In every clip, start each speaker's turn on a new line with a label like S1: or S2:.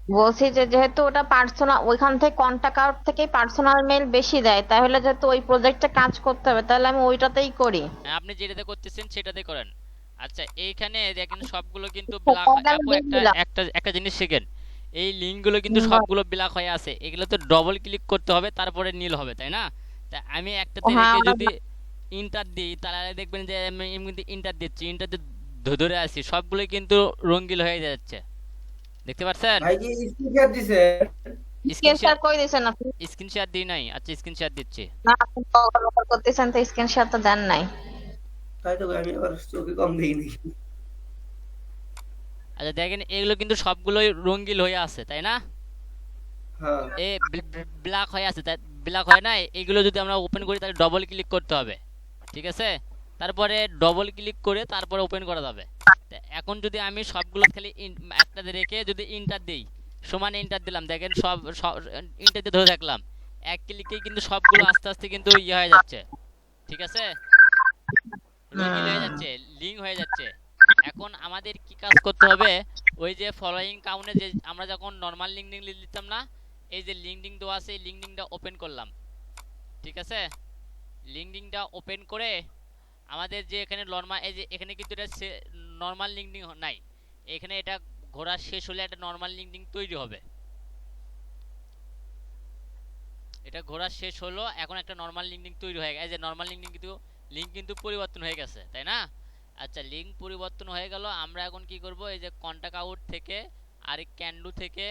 S1: বলছি যে যেহেতু ওটা পার্সোনাল, ওইখান থেকে কন্টাক্ট আউট থেকে পার্সোনাল মেল বেশি দেয়, তাহলে যেহেতু ওই প্রজেক্টে কাজ করতে হবে, তাহলে আমি ওইটাতেই করি।
S2: হ্যাঁ, আপনি যেটাতে করতেছেন সেটাতে করেন। আচ্ছা, এইখানে দেখেন সবগুলো কিন্তু ব্ল্যাক।
S1: তাহলে আমি
S2: আপু
S1: দিয়ে
S2: একটা
S1: দিলাম।
S2: একটা একটা জিনিস শিখেন। এই লিঙ্কগুলো কিন্তু সবগুলো ব্ল্যাক হয়ে আছে, এগুলো তো ডবল ক্লিক করতে হবে তারপরে নীল হবে, তাই না? তা আমি একটাতে
S1: হ্যাঁ
S2: রেখে
S1: ওটা
S2: যদি ইন্টার দিই, তাহলে দেখবেন যে আমি এমনিতে ইন্টার দিচ্ছি, ইন্টারতে ধরে আছি, সবগুলো কিন্তু রঙিন হয়ে যাচ্ছে। দেখতে পাচ্ছেন?
S3: ভাই কি স্পিকার দিছে?
S2: Screen
S1: screen share
S2: share.
S1: করে দিয়েছেন আপনি?
S2: স্ক্রিন শেয়ার দিই নাই। আচ্ছা, স্ক্রিন শেয়ার দিচ্ছি।
S1: না, আপনি ব্যবহার করতেছেন তো স্ক্রিন শেয়ার তো দেন নাই।
S3: তাই তো ভাই, আমি আবার চোখে কম দেখিনি।
S2: আচ্ছা দেখেন, এগুলো কিন্তু সবগুলোই রঙিন হয়ে আছে, তাই না?
S3: হ্যাঁ।
S2: এ ব্ল্যাক হয়ে আছে, তাই ব্ল্যাক হয় না। এগুলো যদি আমরা ওপেন করি তাহলে ডবল ক্লিক করতে হবে, ঠিক আছে? তারপরে ডবল ক্লিক করে তারপরে ওপেন করা যাবে। তা এখন যদি আমি সবগুলো খালি একটাতে রেখে যদি ইন্টার দিই, সমান ইন্টার দিলাম, দেখেন সব ইন্টার দিয়ে ধরে থাকলাম, এক ক্লিকেই কিন্তু সবগুলো আস্তে আস্তে কিন্তু ইয়ে হয়ে যাচ্ছে, ঠিক আছে? রঙিন হয়ে
S1: হুম।
S2: যাচ্ছে, লিঙ্ক হয়ে যাচ্ছে। এখন আমাদের কি কাজ করতে হবে? ওই যে ফলোয়িং কাউন্টে যে আমরা যখন নর্মাল লিঙ্কডিং দিতাম না, এই যে লিঙ্কডিং দেওয়া আছে, এই লিঙ্কডিংটা ওপেন করলাম, ঠিক আছে? লিঙ্কডিংটা ওপেন করে আমাদের যে এখানে নর্মাল, এই যে এখানে কিন্তু এটা নর্মাল লিঙ্কডিং নাই, এখানে এটা ঘোরা শেষ হলে একটা নর্মাল লিঙ্কডিং তৈরি হবে। এটা ঘোরা শেষ হলো, এখন একটা নর্মাল লিঙ্কডিং তৈরি হয়ে গেছে। এই যে নর্মাল লিঙ্কডিং কিন্তু লিঙ্ক কিন্তু পরিবর্তন হয়ে গেছে, তাই না? আচ্ছা, লিঙ্ক পরিবর্তন হয়ে গেল। আমরা এখন কি করব? এই যে কন্টাক্ট আউট থেকে আর ক্যান্ডু থেকে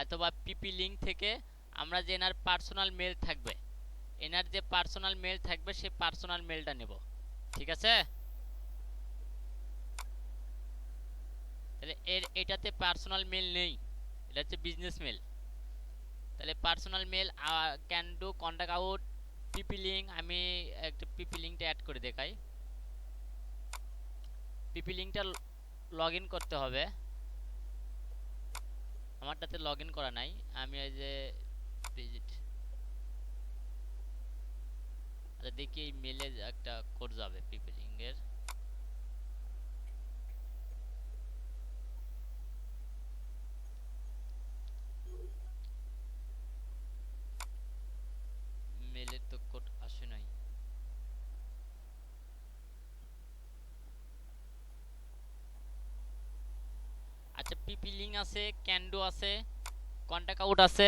S2: অথবা পিপি লিঙ্ক থেকে আমরা যে এনার পার্সোনাল মেল থাকবে, এনার যে পার্সোনাল মেল থাকবে সেই পার্সোনাল মেলটা নেব, ঠিক আছে? তাহলে এটাতে পার্সোনাল মেল নেই, এটা হচ্ছে বিজনেস মেল। তাহলে পার্সোনাল মেল ক্যান্ডু কন্টাক্ট আউট পিপি লিঙ্ক, আমি একটা পিপি লিঙ্কটা অ্যাড করে দেখাই। পিপি লিঙ্কটা লগ ইন করতে হবে, আমারটাতে লগ ইন করা নাই। আমি এই যে ভিজিট, আচ্ছা দেখি এই মেলে একটা কোড যাবে পিপি লিঙ্কের। মেলের তো কোড আসে নাই। আচ্ছা, পিপি লিঙ্ক আছে, ক্যান্ডো আছে, কন্টাক্ট আউট আছে।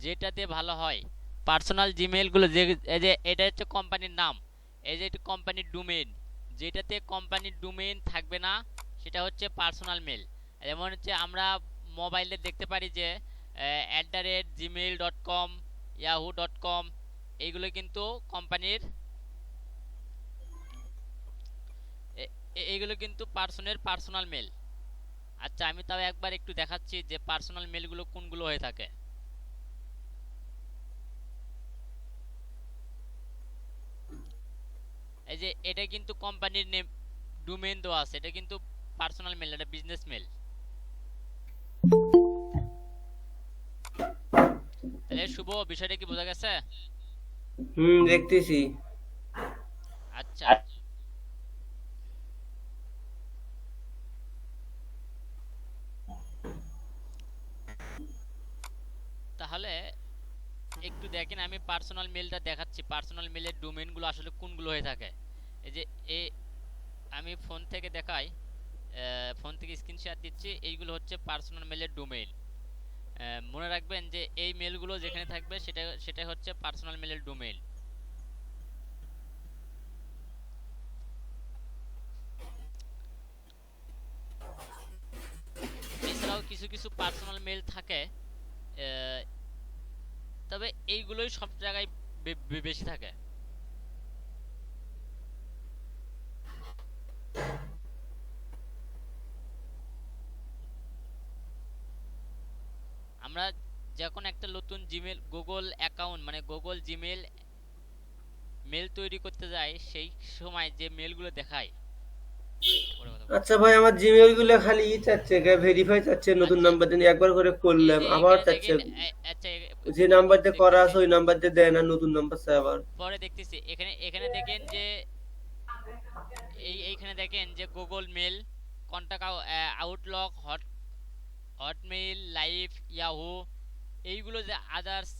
S2: যেটাতে ভালো হয় পার্সোনাল জিমেইল গুলো, যে এই যে এটা হচ্ছে কোম্পানির নাম, এই যে এটা কোম্পানির ডোমেইন, যেটাতে কোম্পানির ডোমেইন থাকবে না সেটা হচ্ছে পার্সোনাল মেল। যেমন হচ্ছে আমরা মোবাইলে দেখতে পারি যে @gmail.com, yahoo.com, এইগুলো কিন্তু কোম্পানির, এইগুলো কিন্তু পার্সোনাল মেল। আচ্ছা, আমি তাও একবার একটু দেখাচ্ছি যে পার্সোনাল মেলগুলো কোনগুলো হয়ে থাকে। এই যে এটা কিন্তু কোম্পানির নেম, ডোমেইন দেওয়া আছে, এটা কিন্তু পার্সোনাল মেল, এটা বিজনেস মেল। তাহলে শুভ, বিষয়টা কি বোঝা গেছে?
S3: দেখতেছি।
S2: আচ্ছা, তাহলে একটু দেখেন, আমি পার্সোনাল মেলটা দেখাচ্ছি, পার্সোনাল মেলের ডোমেইনগুলো আসলে কোনগুলো হয়ে থাকে। এই যে এ আমি ফোন থেকে দেখাই, ফোন থেকে স্ক্রিন শেয়ার দিচ্ছি, এইগুলো হচ্ছে পার্সোনাল মেলের ডোমেইন। মনে রাখবেন যে এই মেলগুলো যেখানে থাকবে সেটা সেটা হচ্ছে পার্সোনাল মেলের ডোমেইন। এছাড়াও কিছু কিছু পার্সোনাল মেল থাকে, আহ, তবে এইগুলোই সব জায়গায় বেশি থাকে। আমরা যখন একটা নতুন জিমেল গুগল অ্যাকাউন্ট মানে গুগল জিমেল মেল তৈরি করতে যাই, সেই সময় যে মেলগুলো দেখায়। পরে কথা বলছি।
S3: আচ্ছা ভাই, আমার জিমেইল গুলো খালি চাচ্ছে, ভেরিফাই চাচ্ছে, নতুন
S2: আচ্ছা,
S3: নাম্বার দিয়ে একবার করে
S2: এই
S3: করলাম,
S2: যে
S3: আবার
S2: এখানে
S3: চাচ্ছে।
S2: দেখেন, আচ্ছা
S3: যে
S2: পরে
S3: নাম্বার দিয়ে করা
S2: দেখতেছি,
S3: আছে ওই নাম্বার দিয়ে দেয় না, নতুন নাম্বার চাই আবার।
S2: পরে দেখতেছি। এখানে এখানে দেখেন যে এইখানে দেখেন যে Google mail, contact, Outlook, Hotmail, live, Yahoo, এইগুলো যে আদার্স,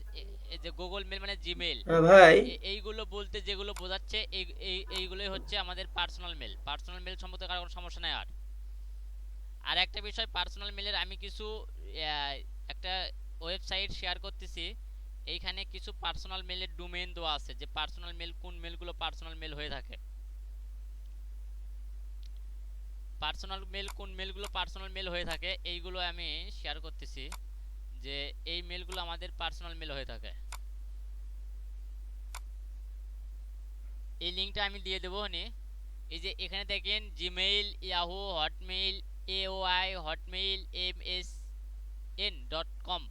S2: যে গুগল মেল মানে জিমেল,
S3: হ্যাঁ ভাই,
S2: এইগুলো বলতে যেগুলো বোঝাচ্ছে এইগুলোই হচ্ছে আমাদের পার্সোনাল মেল। পার্সোনাল মেল সম্বন্ধে কারো কোনো সমস্যা নাই। আর একটা বিষয়, পার্সোনাল মেলের আমি কিছু একটা ওয়েবসাইট শেয়ার করতেছি, এইখানে কিছু পার্সোনাল মেলের ডোমেইন দেওয়া আছে, যে পার্সোনাল মেল কোন মেলগুলো পার্সোনাল মেল হয়ে থাকে, পার্সোনাল মেল কোন মেলগুলো পার্সোনাল মেল হয়ে থাকে, এইগুলো আমি শেয়ার করতেছি, যে এই মেলগুলো আমাদের পার্সোনাল মেল হয়ে থাকে। এই লিঙ্কটা আমি দিয়ে দেবো নি। এই যে এখানে দেখেন Gmail, Yahoo, Hotmail, AOI, Hotmail, msn.com,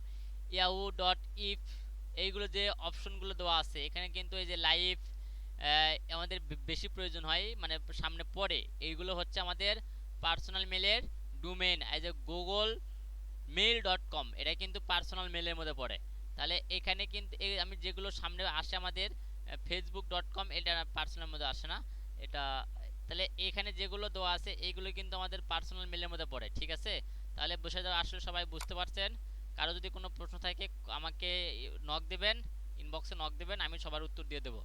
S2: Yahoo dot if, এইগুলো যে অপশনগুলো দেওয়া আছে এখানে, কিন্তু এই যে লাইভ আমাদের বেশি প্রয়োজন হয়, মানে সামনে পড়ে, এইগুলো হচ্ছে আমাদের পার্সোনাল মেলের ডোমেইন। এই যে গুগল মেইল ডট কম, এটা কিন্তু পার্সোনাল মেলের মধ্যে পড়ে। তাহলে এখানে কিন্তু আমি যেগুলো সামনে আসে আমাদের facebook.com, এটা পার্সোনাল মধ্যে আসে না এটা। তাহলে এখানে যেগুলো দেওয়া আছে এইগুলো কিন্তু আমাদের পার্সোনাল মেলের মধ্যে পড়ে, ঠিক আছে? তাহলে বিষয়টা আসলে সবাই বুঝতে পারছেন। কারো যদি কোনো প্রশ্ন থাকে আমাকে নক দেবেন, ইনবক্সে নক দেবেন, আমি সবার উত্তর দিয়ে দেবো।